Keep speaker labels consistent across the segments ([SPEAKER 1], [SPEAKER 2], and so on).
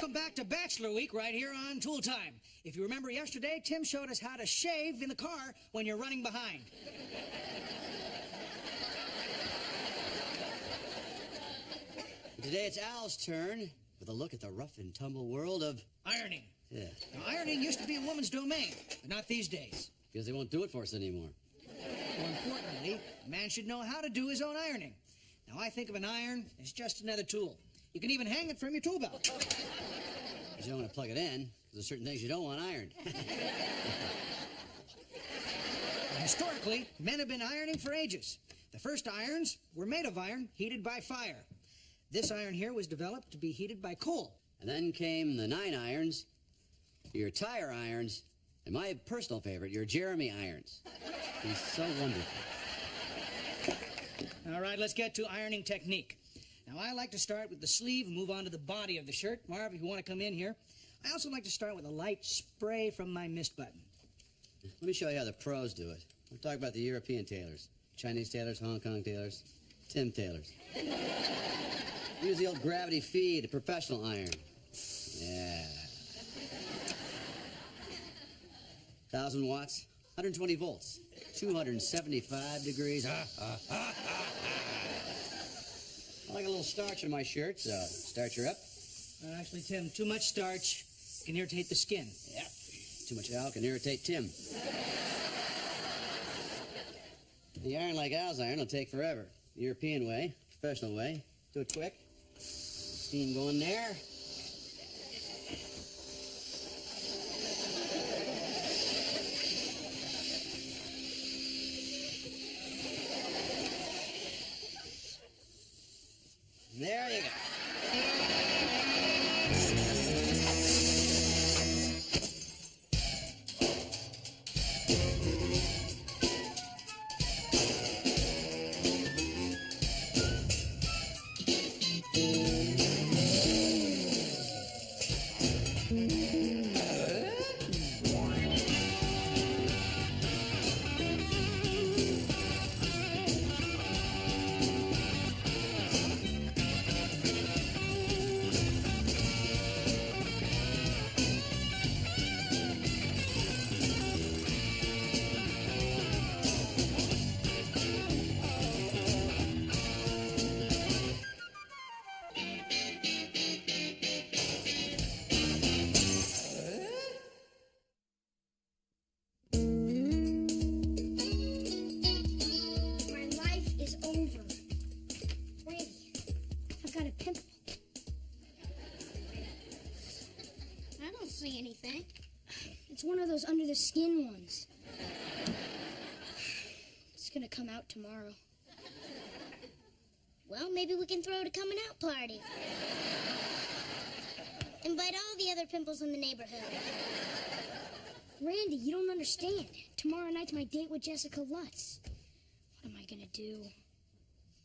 [SPEAKER 1] Welcome back to Bachelor Week right here on Tool Time. If you remember yesterday, Tim showed us how to shave in the car when you're running behind.
[SPEAKER 2] Today it's Al's turn with a look at the rough and tumble world of...
[SPEAKER 1] ironing.
[SPEAKER 2] Yeah.
[SPEAKER 1] Now, ironing used to be a woman's domain, but not these days.
[SPEAKER 2] Because they won't do it for us anymore.
[SPEAKER 1] More importantly, a man should know how to do his own ironing. Now, I think of an iron as just another tool. You can even hang it from your tool belt.
[SPEAKER 2] Because you don't want to plug it in, because there's certain things you don't want ironed.
[SPEAKER 1] Historically, men have been ironing for ages. The first irons were made of iron, heated by fire. This iron here was developed to be heated by coal.
[SPEAKER 2] And then came the 9 irons, your tire irons, and my personal favorite, your Jeremy irons. He's so wonderful.
[SPEAKER 1] All right, let's get to ironing technique. Now, I like to start with the sleeve and move on to the body of the shirt. Marv, if you want to come in here. I also like to start with a light spray from my mist button.
[SPEAKER 2] Let me show you how the pros do it. I'm talking about the European tailors. Chinese tailors, Hong Kong tailors, Tim tailors. Use the old gravity feed, a professional iron. Yeah. 1,000 watts, 120 volts, 275 degrees. I like a little starch in my shirt, so starch her up.
[SPEAKER 1] Actually, Tim, too much starch can irritate the skin.
[SPEAKER 2] Yep. Too much Al can irritate Tim. The iron like Al's iron will take forever. The European way, professional way. Do it quick. Steam going there. There you go.
[SPEAKER 3] Anything. It's one of those under the skin ones. It's gonna come out tomorrow.
[SPEAKER 4] Well, maybe we can throw a coming out party. Invite all the other pimples in the neighborhood.
[SPEAKER 3] Randy, you don't understand. Tomorrow night's my date with Jessica Lutz. What am I gonna do?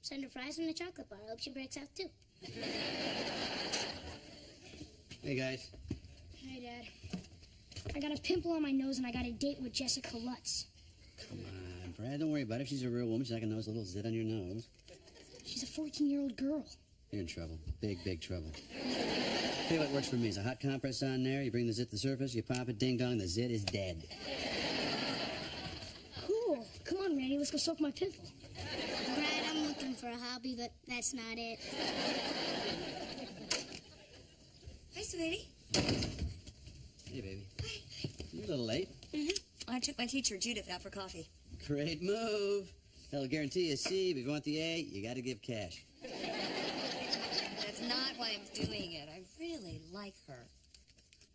[SPEAKER 4] Send her fries from the chocolate bar. I hope she breaks out too.
[SPEAKER 2] Hey, guys.
[SPEAKER 3] Hey, Dad. I got a pimple on my nose and I got a date with Jessica Lutz.
[SPEAKER 2] Come on, Brad, don't worry about it. If she's a real woman, she's not gonna notice a little zit on your nose.
[SPEAKER 3] She's a 14-year-old girl.
[SPEAKER 2] You're in trouble. Big, big trouble. Tell you what works for me. There's a hot compress on there. You bring the zit to the surface, you pop it, ding-dong, the zit is dead.
[SPEAKER 3] Cool. Come on, Randy, let's go soak my pimple.
[SPEAKER 4] Brad, I'm looking for a hobby, but that's not it.
[SPEAKER 5] Hi, sweetie.
[SPEAKER 2] Hey, baby.
[SPEAKER 5] Hi.
[SPEAKER 2] You're a little late.
[SPEAKER 5] Mm-hmm. I took my teacher, Judith, out for coffee.
[SPEAKER 2] Great move. They'll guarantee you a C, but if you want the A, you gotta give cash.
[SPEAKER 5] That's not why I'm doing it. I really like her.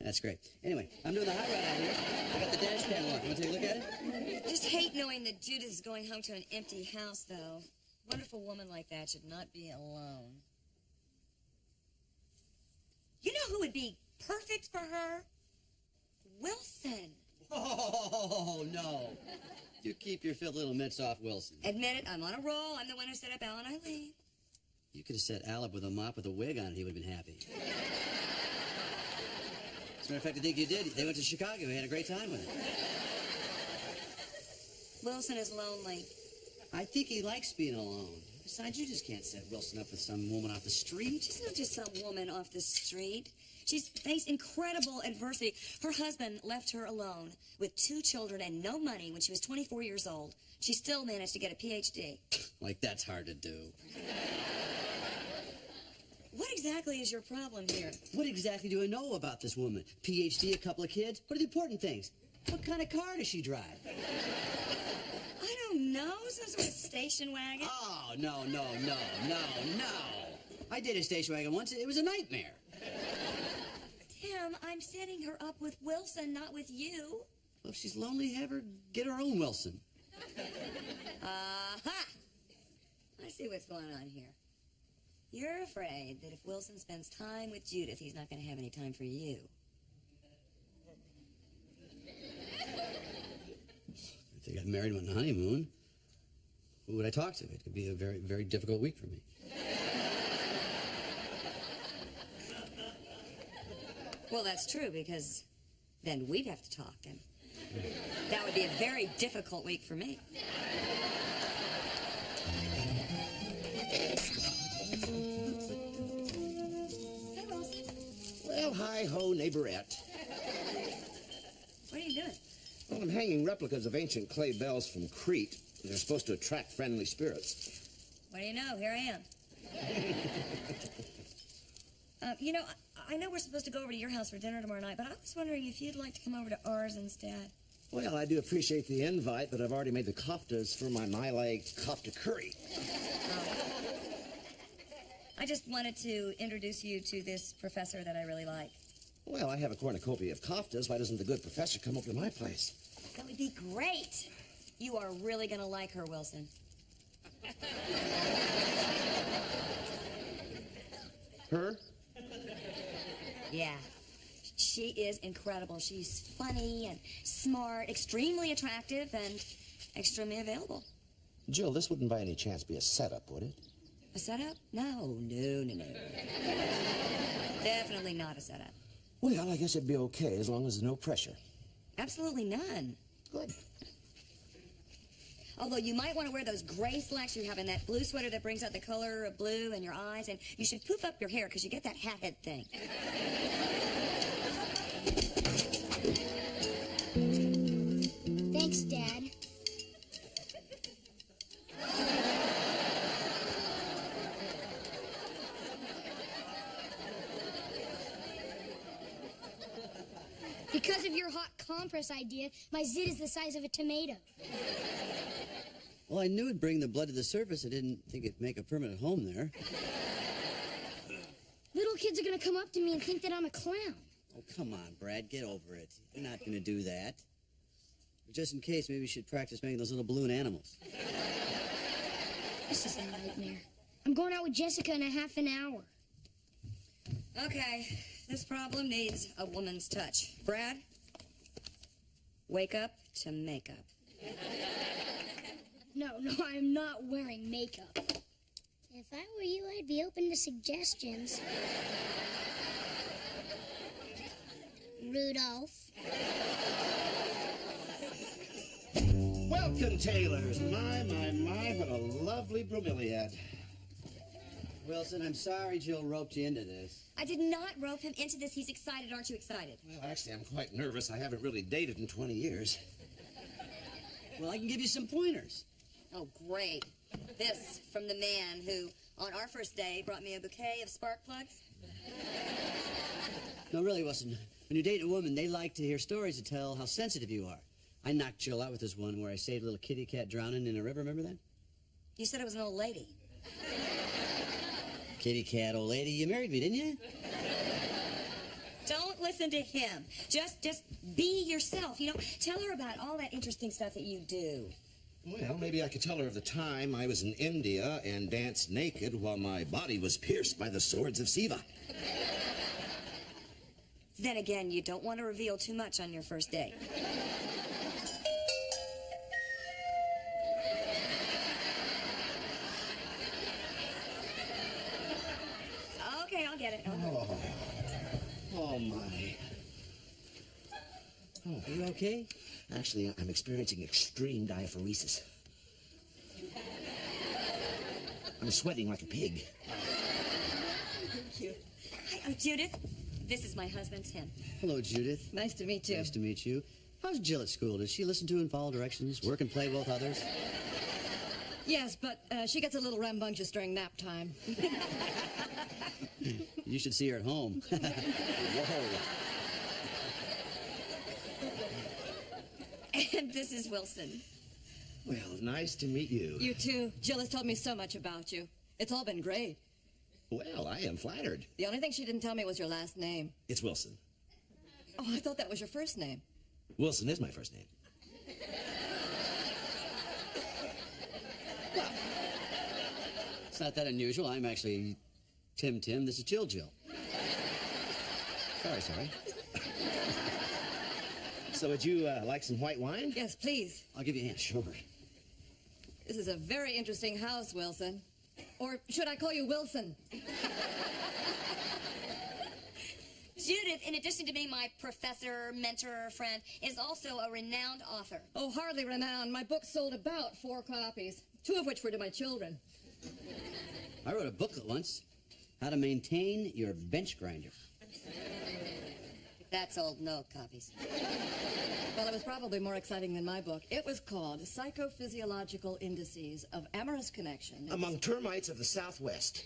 [SPEAKER 2] That's great. Anyway, I'm doing the hot rod out here. I got the dash panel on. You want to take a look at it?
[SPEAKER 5] Just hate knowing that Judith is going home to an empty house, though. A wonderful woman like that should not be alone. You know who would be perfect for her? Wilson.
[SPEAKER 2] Oh, no. You keep your filthy little mitts off Wilson.
[SPEAKER 5] Admit it, I'm on a roll. I'm the one who set up Al and Eileen.
[SPEAKER 2] You could have set Al up with a mop with a wig on it. He would have been happy. As a matter of fact, I think you did. They went to Chicago. They had a great time with it.
[SPEAKER 5] Wilson is lonely.
[SPEAKER 2] I think he likes being alone. Besides, you just can't set Wilson up with some woman off the street.
[SPEAKER 5] She's not just some woman off the street. She's faced incredible adversity. Her husband left her alone with 2 children and no money when she was 24 years old. She still managed to get a PhD.
[SPEAKER 2] Like, that's hard to do.
[SPEAKER 5] What exactly is your problem here?
[SPEAKER 2] What exactly do I know about this woman? PhD, a couple of kids? What are the important things? What kind of car does she drive?
[SPEAKER 5] I don't know. Some sort of station wagon?
[SPEAKER 2] Oh, no. I did a station wagon once. It was a nightmare.
[SPEAKER 5] Tim, I'm setting her up with Wilson, not with you.
[SPEAKER 2] Well, if she's lonely, have her get her own Wilson.
[SPEAKER 5] Aha! I see what's going on here. You're afraid that if Wilson spends time with Judith, he's not going to have any time for you.
[SPEAKER 2] If they got married on the honeymoon, who would I talk to? It could be a very, very difficult week for me.
[SPEAKER 5] Well, that's true, because then we'd have to talk, and that would be a very difficult week for me. Hey, Wilson.
[SPEAKER 6] Well, hi-ho, neighborette.
[SPEAKER 5] What are you doing?
[SPEAKER 6] Well, I'm hanging replicas of ancient clay bells from Crete. They're supposed to attract friendly spirits.
[SPEAKER 5] What do you know? Here I am. You know, I know we're supposed to go over to your house for dinner tomorrow night, but I was wondering if you'd like to come over to ours instead.
[SPEAKER 6] Well, I do appreciate the invite, but I've already made the koftas for my like kofta curry.
[SPEAKER 5] I just wanted to introduce you to this professor that I really like.
[SPEAKER 6] Well, I have a cornucopia of koftas. Why doesn't the good professor come over to my place?
[SPEAKER 5] That would be great. You are really going to like her, Wilson.
[SPEAKER 6] Her?
[SPEAKER 5] Yeah. She is incredible. She's funny and smart, extremely attractive, and extremely available.
[SPEAKER 6] Jill, this wouldn't by any chance be a setup, would it?
[SPEAKER 5] A setup? No. Definitely not a setup.
[SPEAKER 6] Well, I guess it'd be okay as long as there's no pressure.
[SPEAKER 5] Absolutely none.
[SPEAKER 6] Good.
[SPEAKER 5] Although you might want to wear those gray slacks you have and that blue sweater that brings out the color of blue in your eyes, and you should poof up your hair because you get that hat head thing.
[SPEAKER 3] Thanks, Dad. Because of your hot compress idea, my zit is the size of a tomato.
[SPEAKER 2] Well, I knew it'd bring the blood to the surface. I didn't think it'd make a permanent home there.
[SPEAKER 3] Little kids are gonna come up to me and think that I'm a clown.
[SPEAKER 2] Oh, come on, Brad. Get over it. You're not going to do that. But just in case, maybe you should practice making those little balloon animals.
[SPEAKER 3] This is a nightmare. I'm going out with Jessica in a half an hour.
[SPEAKER 5] Okay, this problem needs a woman's touch. Brad, wake up to makeup.
[SPEAKER 3] No, I'm not wearing makeup.
[SPEAKER 4] If I were you, I'd be open to suggestions. Rudolph.
[SPEAKER 6] Welcome, Taylors. My, what a lovely bromeliad.
[SPEAKER 2] Wilson, I'm sorry Jill roped you into this.
[SPEAKER 5] I did not rope him into this. He's excited. Aren't you excited?
[SPEAKER 6] Well, actually, I'm quite nervous. I haven't really dated in 20 years.
[SPEAKER 2] Well, I can give you some pointers.
[SPEAKER 5] Oh, great. This from the man who, on our first day, brought me a bouquet of spark plugs.
[SPEAKER 2] No, really, Wilson. When you date a woman, they like to hear stories to tell how sensitive you are. I knocked Jill out with this one where I saved a little kitty cat drowning in a river. Remember that?
[SPEAKER 5] You said it was an old lady.
[SPEAKER 2] Kitty cat, old lady. You married me, didn't you?
[SPEAKER 5] Don't listen to him. Just be yourself. You know, tell her about all that interesting stuff that you do.
[SPEAKER 6] Well, maybe I could tell her of the time I was in India and danced naked while my body was pierced by the swords of Siva.
[SPEAKER 5] Then again, you don't want to reveal too much on your first date. Okay, I'll get it.
[SPEAKER 6] Oh, my.
[SPEAKER 2] Oh, are you okay?
[SPEAKER 6] Actually, I'm experiencing extreme diaphoresis. I'm sweating like a pig.
[SPEAKER 5] Hi, Judith. This is my husband, Tim.
[SPEAKER 2] Hello, Judith.
[SPEAKER 7] Nice to meet you.
[SPEAKER 2] Nice to meet you. How's Jill at school? Does she listen to and follow directions, work and play with others?
[SPEAKER 7] Yes, but she gets a little rambunctious during nap time.
[SPEAKER 2] You should see her at home. Whoa.
[SPEAKER 5] And this is Wilson.
[SPEAKER 6] Well, nice to meet you.
[SPEAKER 7] You too. Jill has told me so much about you. It's all been great.
[SPEAKER 6] Well, I am flattered.
[SPEAKER 7] The only thing she didn't tell me was your last name.
[SPEAKER 6] It's Wilson.
[SPEAKER 7] Oh, I thought that was your first name.
[SPEAKER 6] Wilson is my first name.
[SPEAKER 2] Well, it's not that unusual. I'm actually Tim. This is Jill. Sorry.
[SPEAKER 6] So would you like some white wine?
[SPEAKER 7] Yes, please.
[SPEAKER 2] I'll give you a hand.
[SPEAKER 6] Sure.
[SPEAKER 7] This is a very interesting house, Wilson. Or should I call you Wilson?
[SPEAKER 5] Judith, in addition to being my professor, mentor, friend, is also a renowned author.
[SPEAKER 7] Oh, hardly renowned. My book sold about 4 copies, 2 of which were to my children.
[SPEAKER 2] I wrote a booklet once, How to Maintain Your Bench Grinder.
[SPEAKER 5] That sold no copies.
[SPEAKER 7] Well, it was probably more exciting than my book. It was called Psychophysiological Indices of Amorous Connection.
[SPEAKER 6] Among termites of the Southwest.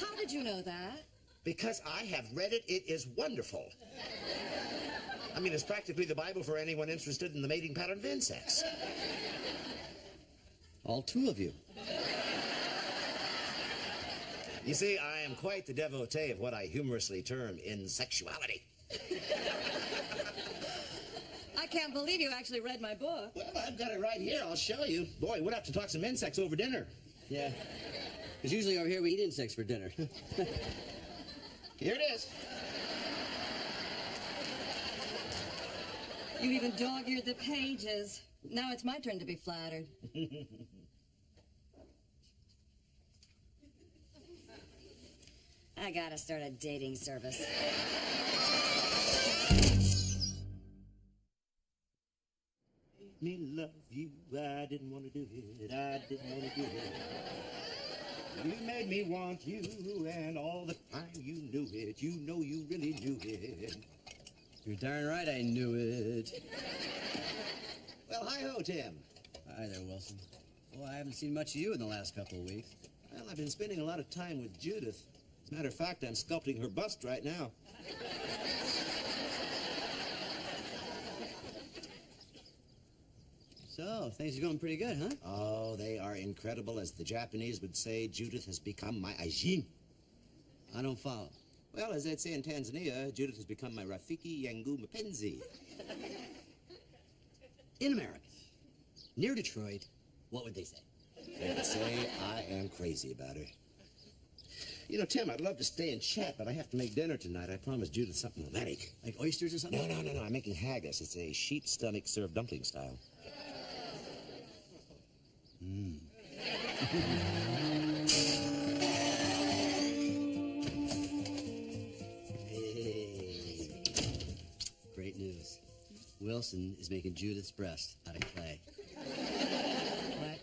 [SPEAKER 7] How did you know that?
[SPEAKER 6] Because I have read it. It is wonderful. I mean, it's practically the Bible for anyone interested in the mating pattern of insects.
[SPEAKER 2] All 2 of you.
[SPEAKER 6] You see, I am quite the devotee of what I humorously term insexuality.
[SPEAKER 7] I can't believe you actually read my book.
[SPEAKER 6] Well, I've got it right here. I'll show you. Boy, we'd have to talk some insects over dinner.
[SPEAKER 2] Yeah. Because usually over here we eat insects for dinner.
[SPEAKER 6] Here it is.
[SPEAKER 7] You even dog-eared the pages. Now it's my turn to be flattered.
[SPEAKER 5] I gotta start a dating service.
[SPEAKER 6] Me love you, I didn't want to do it, I didn't want to do it. You made me want you, and all the time you knew it. You know you really knew it.
[SPEAKER 2] You're darn right I knew it.
[SPEAKER 6] Well, hi-ho, Tim.
[SPEAKER 2] Hi there, Wilson. Well, I haven't seen much of you in the last couple of weeks.
[SPEAKER 6] Well, I've been spending a lot of time with Judith. As a matter of fact, I'm sculpting her bust right now.
[SPEAKER 2] So, things are going pretty good, huh?
[SPEAKER 6] Oh, they are incredible. As the Japanese would say, Judith has become my ajin.
[SPEAKER 2] I don't follow.
[SPEAKER 6] Well, as they'd say in Tanzania, Judith has become my Rafiki Yangu Mapenzi.
[SPEAKER 2] In America, near Detroit, what would they say?
[SPEAKER 6] They would say I am crazy about her. You know, Tim, I'd love to stay and chat, but I have to make dinner tonight. I promised Judith something romantic.
[SPEAKER 2] Like oysters or something?
[SPEAKER 6] No. I'm making haggis. It's a sheep stomach served dumpling style.
[SPEAKER 2] Hey. Great news. Wilson is making Judith's breast out of clay.
[SPEAKER 7] What?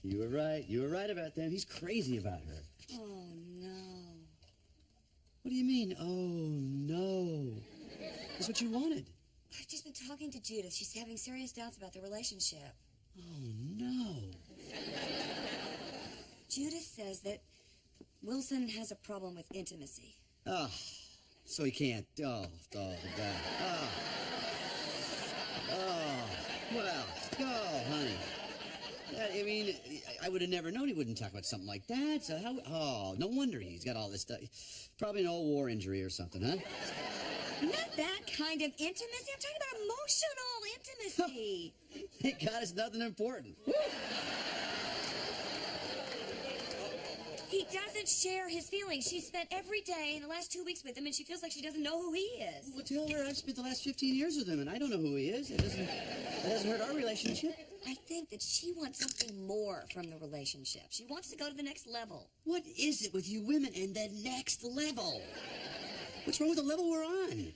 [SPEAKER 2] You were right. You were right about that. He's crazy about her.
[SPEAKER 5] Oh, no.
[SPEAKER 2] What do you mean, oh, no? That's what you wanted.
[SPEAKER 5] I've just been talking to Judith. She's having serious doubts about the relationship.
[SPEAKER 2] Oh, no.
[SPEAKER 5] Judith says that Wilson has a problem with intimacy.
[SPEAKER 2] Oh, so he can't. Oh, God. Well, honey. I mean, I would have never known he wouldn't talk about something like that. So no wonder he's got all this stuff. Probably an old war injury or something, huh?
[SPEAKER 5] Not that kind of intimacy. I'm talking about emotional intimacy.
[SPEAKER 2] Thank God it's nothing important.
[SPEAKER 5] He doesn't share his feelings. She spent every day in the last 2 weeks with him, and she feels like she doesn't know who he is.
[SPEAKER 2] Well, tell her I've spent the last 15 years with him, and I don't know who he is. It doesn't hurt our relationship.
[SPEAKER 5] I think that she wants something more from the relationship. She wants to go to the next level.
[SPEAKER 2] What is it with you women and the next level? What's wrong with the level we're on?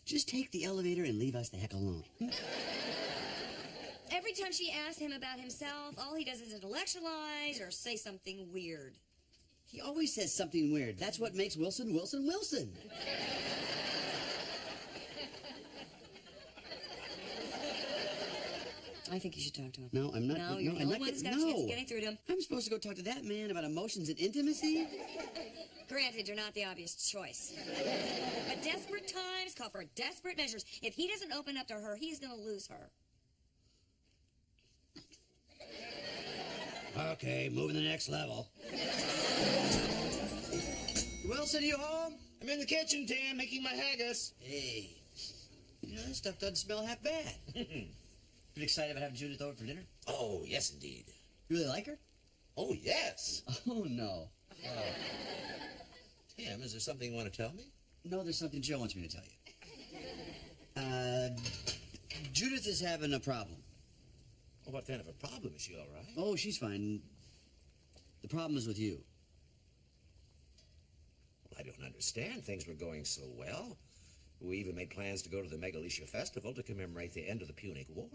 [SPEAKER 2] Just take the elevator and leave us the heck alone.
[SPEAKER 5] Every time she asks him about himself, all he does is intellectualize or say something weird.
[SPEAKER 2] He always says something weird. That's what makes Wilson, Wilson, Wilson.
[SPEAKER 5] I think you should talk to him.
[SPEAKER 2] No, I'm not.
[SPEAKER 5] No, you're the
[SPEAKER 2] I'm
[SPEAKER 5] only
[SPEAKER 2] not
[SPEAKER 5] one that's got a
[SPEAKER 2] no.
[SPEAKER 5] chance of getting through to him.
[SPEAKER 2] I'm supposed to go talk to that man about emotions and intimacy?
[SPEAKER 5] Granted, you're not the obvious choice. But desperate times call for desperate measures. If he doesn't open up to her, he's going to lose her.
[SPEAKER 2] Okay, moving to the next level. Wilson, you home?
[SPEAKER 6] I'm in the kitchen, Tim, making my haggis.
[SPEAKER 2] Hey, you know, this stuff doesn't smell half bad. Pretty excited about having Judith over for dinner?
[SPEAKER 6] Oh, yes, indeed.
[SPEAKER 2] You really like her?
[SPEAKER 6] Oh, yes.
[SPEAKER 2] Oh, no.
[SPEAKER 6] Tim, is there something you want to tell me?
[SPEAKER 2] No, there's something Joe wants me to tell you. Judith is having a problem.
[SPEAKER 6] Well, what kind of a problem? Is she all right?
[SPEAKER 2] Oh, she's fine. The problem is with you.
[SPEAKER 6] Well, I don't understand. Things were going so well. We even made plans to go to the Megalicia Festival to commemorate the end of the Punic War.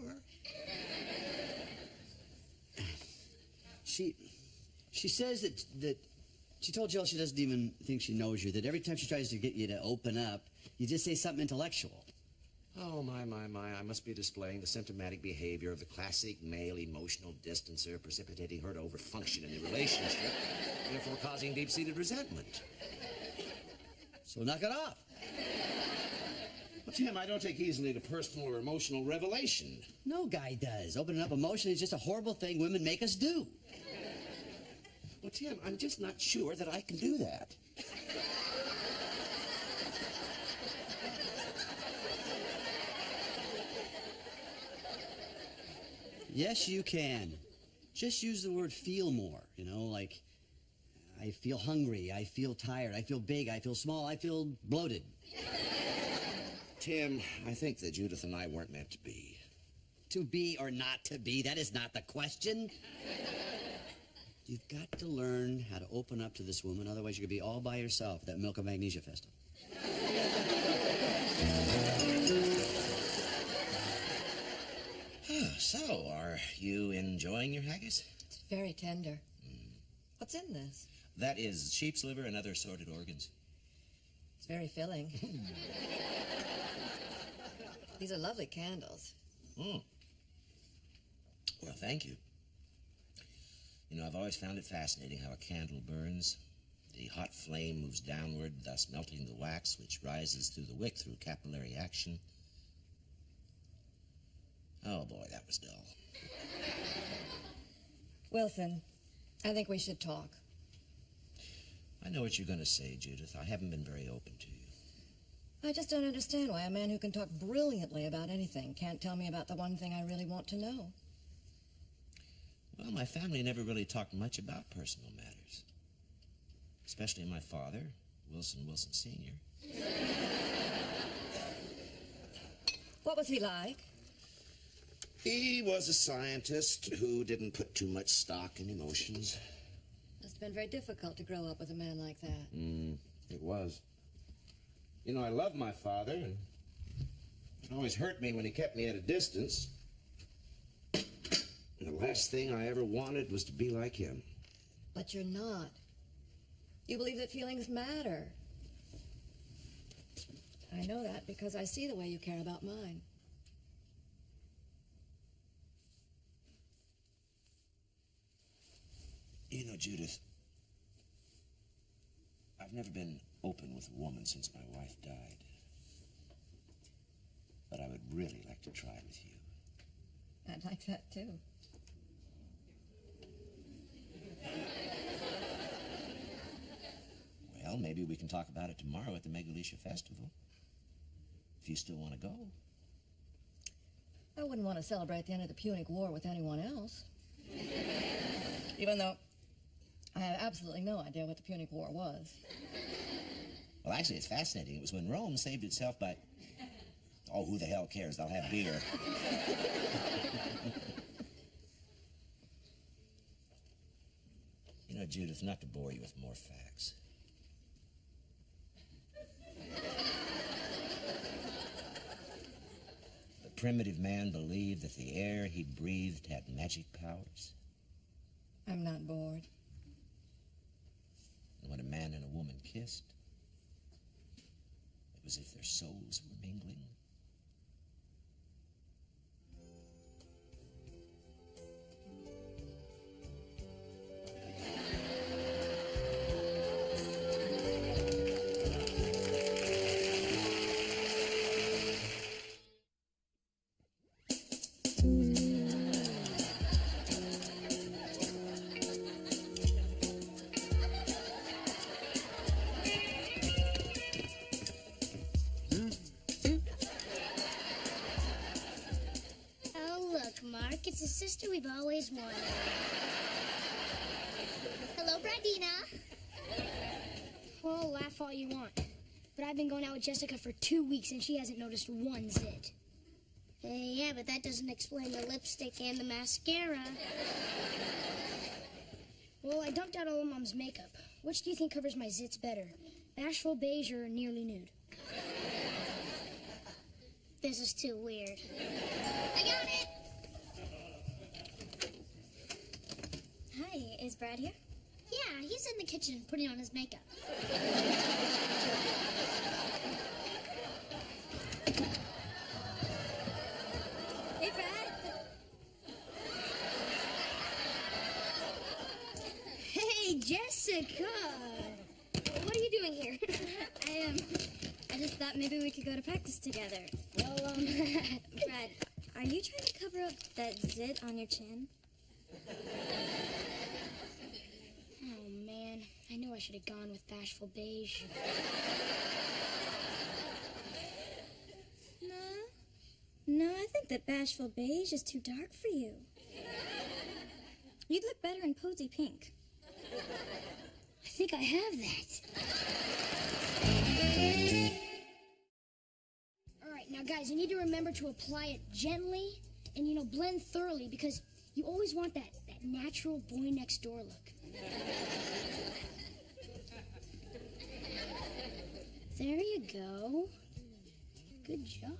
[SPEAKER 2] She says that she told Jill she doesn't even think she knows you, that every time she tries to get you to open up, you just say something intellectual.
[SPEAKER 6] Oh, my. I must be displaying the symptomatic behavior of the classic male emotional distancer, precipitating her to overfunction in the relationship, therefore causing deep-seated resentment.
[SPEAKER 2] So knock it off.
[SPEAKER 6] Well, Tim, I don't take easily to personal or emotional revelation.
[SPEAKER 2] No guy does. Opening up emotion is just a horrible thing women make us do.
[SPEAKER 6] Well, Tim, I'm just not sure that I can do that.
[SPEAKER 2] Yes, you can. Just use the word feel more, you know, like I feel hungry, I feel tired, I feel big, I feel small, I feel bloated.
[SPEAKER 6] Tim, I think that Judith and I weren't meant to be.
[SPEAKER 2] To be or not to be, that is not the question. You've got to learn how to open up to this woman, otherwise you're going to be all by yourself at that Milk of Magnesia Festival.
[SPEAKER 6] So, are you enjoying your haggis?
[SPEAKER 7] It's very tender. What's in this?
[SPEAKER 6] That is sheep's liver and other assorted organs.
[SPEAKER 7] It's very filling. These are lovely candles.
[SPEAKER 6] Mm. Well, thank you. You know, I've always found it fascinating how a candle burns. The hot flame moves downward, thus melting the wax, which rises through the wick through capillary action. Oh, boy, that was dull.
[SPEAKER 7] Wilson, I think we should talk.
[SPEAKER 6] I know what you're going to say, Judith. I haven't been very open to you.
[SPEAKER 7] I just don't understand why a man who can talk brilliantly about anything can't tell me about the one thing I really want to know.
[SPEAKER 6] Well, my family never really talked much about personal matters. Especially my father, Wilson Sr.
[SPEAKER 7] What was he like?
[SPEAKER 6] He was a scientist who didn't put too much stock in emotions.
[SPEAKER 7] Must have been very difficult to grow up with a man like that.
[SPEAKER 6] It was. You know, I loved my father, and it always hurt me when he kept me at a distance. And the last thing I ever wanted was to be like him.
[SPEAKER 7] But you're not. You believe that feelings matter. I know that because I see the way you care about mine.
[SPEAKER 6] You know, Judith, I've never been open with a woman since my wife died. But I would really like to try with you.
[SPEAKER 7] I'd like that too.
[SPEAKER 6] Well, maybe we can talk about it tomorrow at the Megalicia Festival. If you still want to go.
[SPEAKER 7] I wouldn't want to celebrate the end of the Punic War with anyone else. Even though I have absolutely no idea what the Punic War was.
[SPEAKER 6] Well, actually, it's fascinating. It was when Rome saved itself by... Oh, who the hell cares? They'll have beer. You know, Judith, not to bore you with more facts. The primitive man believed that the air he breathed had magic powers.
[SPEAKER 7] I'm not bored.
[SPEAKER 6] woman kissed. It was as if their souls were mingling.
[SPEAKER 4] Mark, it's a sister we've always wanted. Hello, Bradina.
[SPEAKER 3] Well, laugh all you want. But I've been going out with Jessica for 2 weeks and she hasn't noticed one zit.
[SPEAKER 4] Yeah, but that doesn't explain the lipstick and the mascara.
[SPEAKER 3] Well, I dumped out all of Mom's makeup. Which do you think covers my zits better? Bashful beige or nearly nude?
[SPEAKER 4] This is too weird. I got it!
[SPEAKER 5] Hi, is Brad here?
[SPEAKER 4] Yeah, he's in the kitchen putting on his makeup.
[SPEAKER 5] Hey, Brad.
[SPEAKER 3] Hey, Jessica! What are you doing here?
[SPEAKER 5] I just thought maybe we could go to practice together.
[SPEAKER 3] Well,
[SPEAKER 5] Brad, are you trying to cover up that zit on your chin?
[SPEAKER 3] Oh, man. I knew I should have gone with bashful beige.
[SPEAKER 5] No, I think that bashful beige is too dark for you. You'd look better in posy pink.
[SPEAKER 3] I think I have that. All right, now, guys, you need to remember to apply it gently and, blend thoroughly because you always want that natural boy next door look. There you go. Good job.